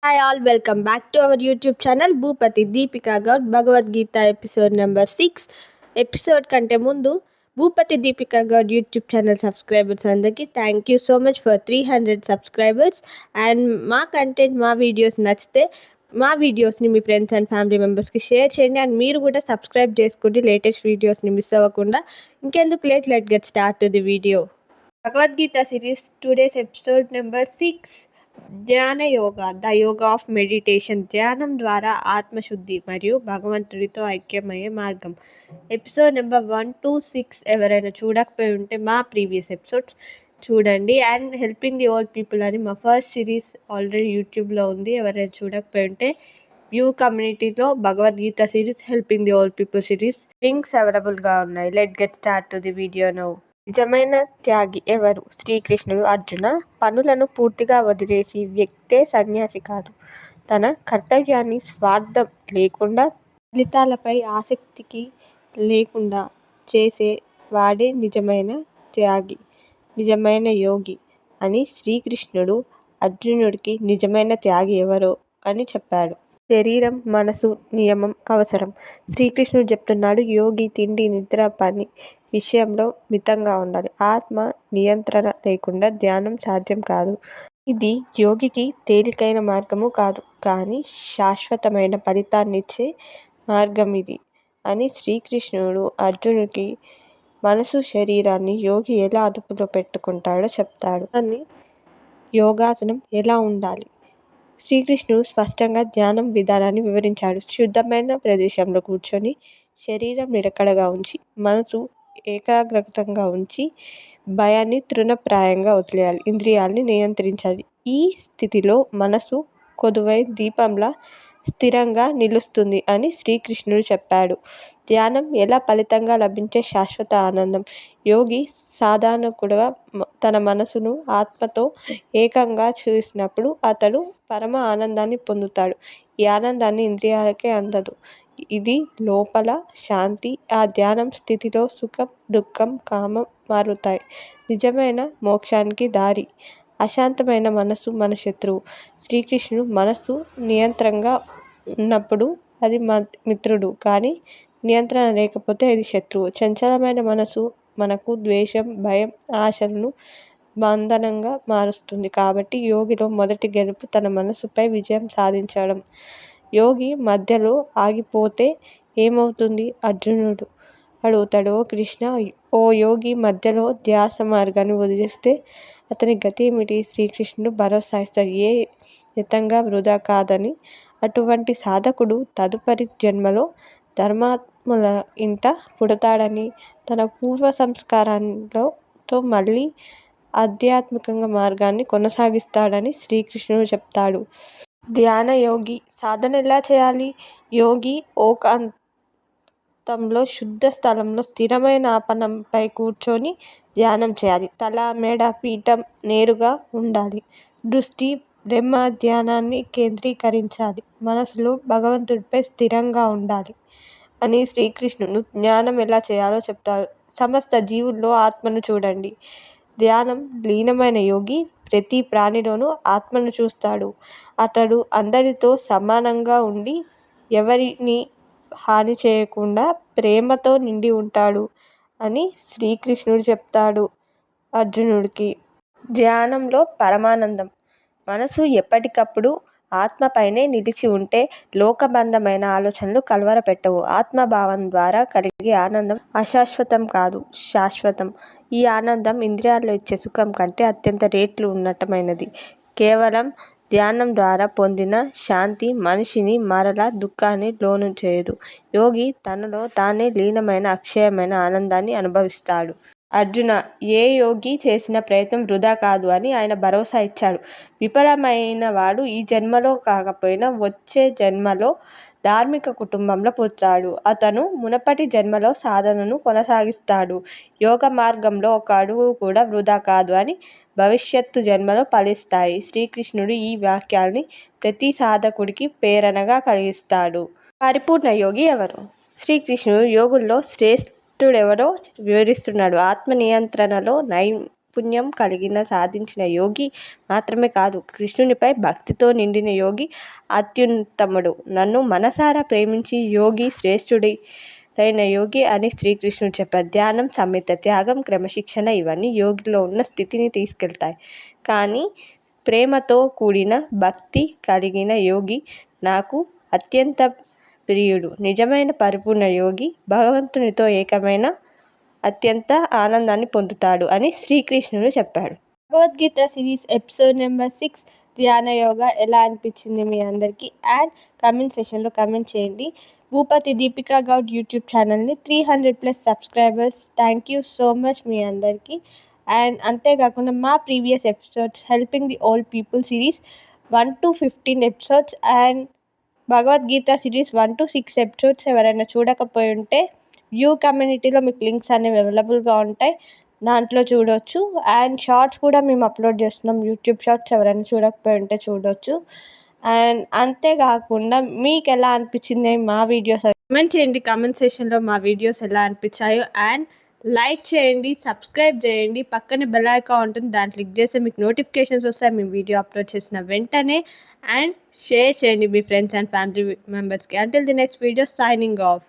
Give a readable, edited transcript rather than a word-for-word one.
Hi all, welcome back to our YouTube channel Bhupati Deepika Gaur Bhagavad Gita episode number 6. Episode కంటే ముందు Bhupathi Deepika Goud YouTube channel subscribers అందరికీ thank you so much for 300 subscribers. And మా content మా videos నచ్చితే మా వీడియోస్ని మీ friends and family మెంబర్స్కి షేర్ చేయండి. అండ్ మీరు కూడా సబ్స్క్రైబ్ చేసుకోండి లేటెస్ట్ వీడియోస్ని మిస్ అవ్వకుండా. ఇంకెందుకు let get start to the video. Bhagavad Gita series today's episode number 6, Dhyana yoga, the yoga of meditation. ధ్యానం ద్వారా ఆత్మశుద్ధి మరియు భగవంతుడితో ఐక్యమయ్యే మార్గం. ఎపిసోడ్ నెంబర్ 1 to 6 ఎవరైనా చూడకపోయి ఉంటే మా ప్రీవియస్ ఎపిసోడ్స్ చూడండి. And helping the old people అని మా ఫస్ట్ సిరీస్ ఆల్రెడీ యూట్యూబ్లో ఉంది. ఎవరైనా చూడకపోయి ఉంటే వ్యూ కమ్యూనిటీలో Bhagavad Gita series, helping the old people series links అవైలబుల్గా ఉన్నాయి. Let get start to the video now. నిజమైన త్యాగి ఎవరు? శ్రీకృష్ణుడు. అర్జున, పనులను పూర్తిగా వదిలేసి వ్యక్తే సన్యాసి కాదు. తన కర్తవ్యాన్ని స్వార్థం లేకుండా, ఫలితాలపై ఆసక్తికి లేకుండా చేసే వాడే నిజమైన త్యాగి, నిజమైన యోగి అని శ్రీకృష్ణుడు అర్జునుడికి నిజమైన త్యాగి ఎవరో అని చెప్పాడు. శరీరం, మనసు నియమం అవసరం. శ్రీకృష్ణుడు చెప్తున్నాడు, యోగి తిండి, నిద్ర, పని విషయంలో మితంగా ఉండాలి. ఆత్మ నియంత్రణ లేకుండా ధ్యానం సాధ్యం కాదు. ఇది యోగికి తేలికైన మార్గము కాదు, కానీ శాశ్వతమైన ఫలితాన్నిచ్చే మార్గం ఇది అని శ్రీకృష్ణుడు అర్జునుడికి మనసు, శరీరాన్ని యోగి ఎలా అదుపులో పెట్టుకుంటాడో చెప్తాడు. అని యోగాసనం ఎలా ఉండాలి? శ్రీకృష్ణుడు స్పష్టంగా ధ్యానం విధానాన్ని వివరించాడు. శుద్ధమైన ప్రదేశంలో కూర్చొని శరీరం నిలకడగా ఉంచి, మనసు ఏకాగ్రతంగా ఉంచి, భయాన్ని తృణప్రాయంగా వదిలేయాలి. ఇంద్రియాల్ని నియంత్రించాలి. ఈ స్థితిలో మనసు కొదువై దీపంలా స్థిరంగా నిలుస్తుంది అని శ్రీకృష్ణుడు చెప్పాడు. ధ్యానం ఎలా ఫలితంగా లభించే శాశ్వత ఆనందం. యోగి సాధకుడుగా తన మనసును ఆత్మతో ఏకంగా చూసినప్పుడు అతడు పరమ ఆనందాన్ని పొందుతాడు. ఈ ఆనందాన్ని ఇంద్రియాలకే అందదు. ఇది లోపల శాంతి. ఆ ధ్యానం స్థితిలో సుఖం, దుఃఖం, కామం మారుతాయి. నిజమైన మోక్షానికి దారి. అశాంతమైన మనసు మన శత్రువు. శ్రీకృష్ణుడు మనసు నియంత్రణగా ఉన్నప్పుడు అది మిత్రుడు, కానీ నియంత్రణ లేకపోతే అది శత్రువు. చంచలమైన మనసు మనకు ద్వేషం, భయం, ఆశలను బంధనంగా మారుస్తుంది. కాబట్టి యోగిలో మొదటి గెలుపు తన మనసుపై విజయం సాధించడం. యోగి మధ్యలో ఆగిపోతే ఏమవుతుంది? అర్జునుడు అడుగుతాడు. ఓ కృష్ణ, ఓ యోగి మధ్యలో ధ్యాస మార్గాన్ని వదిలేస్తే అతని గతి ఏమిటి? శ్రీకృష్ణుడు భరోసా ఇస్తాడు, ఏ యత్నంగా వృధా కాదని. అటువంటి సాధకుడు తదుపరి జన్మలో ధర్మాత్ముల ఇంట పుడతాడని, తన పూర్వ సంస్కారాలతో మళ్ళీ ఆధ్యాత్మికంగా మార్గాన్ని కొనసాగిస్తాడని శ్రీకృష్ణుడు చెప్తాడు. ధ్యాన యోగి సాధన ఎలా చేయాలి? యోగి ఏకాంతంలో శుద్ధ స్థలంలో స్థిరమైన ఆసనంపై కూర్చొని ధ్యానం చేయాలి. తల, మెడ, పీఠం నేరుగా ఉండాలి. దృష్టి బ్రహ్మ ధ్యానాన్ని కేంద్రీకరించాలి. మనసులో భగవంతుడిపై స్థిరంగా ఉండాలి అని శ్రీకృష్ణుడు ధ్యానం ఎలా చేయాలో చెప్తాడు. సమస్త జీవుల్లో ఆత్మను చూడండి. ధ్యానం లీనమైన యోగి ప్రతి ప్రాణిలోనూ ఆత్మను చూస్తాడు. అతడు అందరితో సమానంగా ఉండి ఎవరిని హాని చేయకుండా ప్రేమతో నిండి ఉంటాడు అని శ్రీకృష్ణుడు చెప్తాడు అర్జునుడికి. ధ్యానంలో పరమానందం. మనసు ఎప్పటికప్పుడు ఆత్మపైనే నిలిచి ఉంటే లోకబంధమైన ఆలోచనలు కలవరపెట్టవు. ఆత్మభావం ద్వారా కలిగే ఆనందం అశాశ్వతం కాదు, శాశ్వతం. ఈ ఆనందం ఇంద్రియాల్లో ఇచ్చే సుఖం కంటే అత్యంత రేట్లు ఉన్నతమైనది. కేవలం ధ్యానం ద్వారా పొందిన శాంతి మనిషిని మరలా దుఃఖాన్ని లోను చేయదు. యోగి తనలో తానే లీనమైన అక్షయమైన ఆనందాన్ని అనుభవిస్తాడు. అర్జున, ఏ యోగి చేసిన ప్రయత్నం వృధా కాదు అని ఆయన భరోసా ఇచ్చాడు. విఫలమైన వాడు ఈ జన్మలో కాకపోయినా వచ్చే జన్మలో ధార్మిక కుటుంబంలో పుడతాడు. అతను మునుపటి జన్మలో సాధనను కొనసాగిస్తాడు. యోగ మార్గంలో ఒక అడుగు కూడా వృధా కాదు అని భవిష్యత్తు జన్మలో ఫలిస్తాయి. శ్రీకృష్ణుడు ఈ వాక్యాల్ని ప్రతి సాధకుడికి ప్రేరణగా కలిగిస్తాడు. పరిపూర్ణ యోగి ఎవరు? శ్రీకృష్ణుడు యోగుల్లో శ్రేష్ఠుడెవరో వివరిస్తున్నాడు. ఆత్మ నియంత్రణలో పుణ్యం కలిగిన సాధించిన యోగి మాత్రమే కాదు, కృష్ణునిపై భక్తితో నిండిన యోగి అత్యుత్తముడు. నన్ను మనసారా ప్రేమించి యోగి శ్రేష్ఠుడైన యోగి అని శ్రీకృష్ణుడు చెప్పారు. ధ్యానం, సంయత, త్యాగం, క్రమశిక్షణ ఇవన్నీ యోగిలో ఉన్న స్థితిని తీసుకెళ్తాయి. కానీ ప్రేమతో కూడిన భక్తి కలిగిన యోగి నాకు అత్యంత ప్రియుడు. నిజమైన పరిపూర్ణ యోగి భగవంతునితో ఏకమైన అత్యంత ఆనందాన్ని పొందుతాడు అని శ్రీకృష్ణుడు చెప్పాడు. Bhagavad Gita series episode number 6 Dhyana yoga ఎలా అనిపించింది మీ అందరికీ? అండ్ కమెంట్ సెషన్లో కమెంట్ చేయండి. భూపతి దీపికా గౌడ్ యూట్యూబ్ ఛానల్ని 300+ subscribers. Thank you so much మీ అందరికీ. అండ్ అంతేకాకుండా మా previous episodes helping the old people series 1 to 15 episodes and Bhagavad Gita series 1 to 6 episodes ఎవరైనా చూడకపోయి ఉంటే వ్యూ కమ్యూనిటీలో మీకు లింక్స్ అనేవి అవైలబుల్గా ఉంటాయి, దాంట్లో చూడవచ్చు. అండ్ షార్ట్స్ కూడా మేము అప్లోడ్ చేస్తున్నాం, యూట్యూబ్ షార్ట్స్ ఎవరైనా చూడకపోయి ఉంటే చూడవచ్చు. అండ్ అంతేకాకుండా మీకు ఎలా అనిపించింది మా వీడియోస్ కమెంట్ చేయండి. కామెంట్ సెషన్లో మా వీడియోస్ ఎలా అనిపించాయో. అండ్ లైక్ చేయండి, సబ్స్క్రైబ్ చేయండి, పక్కనే బెల్ ఐకాన్ ఉంటుంది, దాన్ని క్లిక్ చేస్తే మీకు నోటిఫికేషన్స్ వస్తాయి మేము వీడియో అప్లోడ్ చేసిన వెంటనే. అండ్ షేర్ చేయండి మీ ఫ్రెండ్స్ అండ్ ఫ్యామిలీ మెంబర్స్కి. Until the next video, signing off.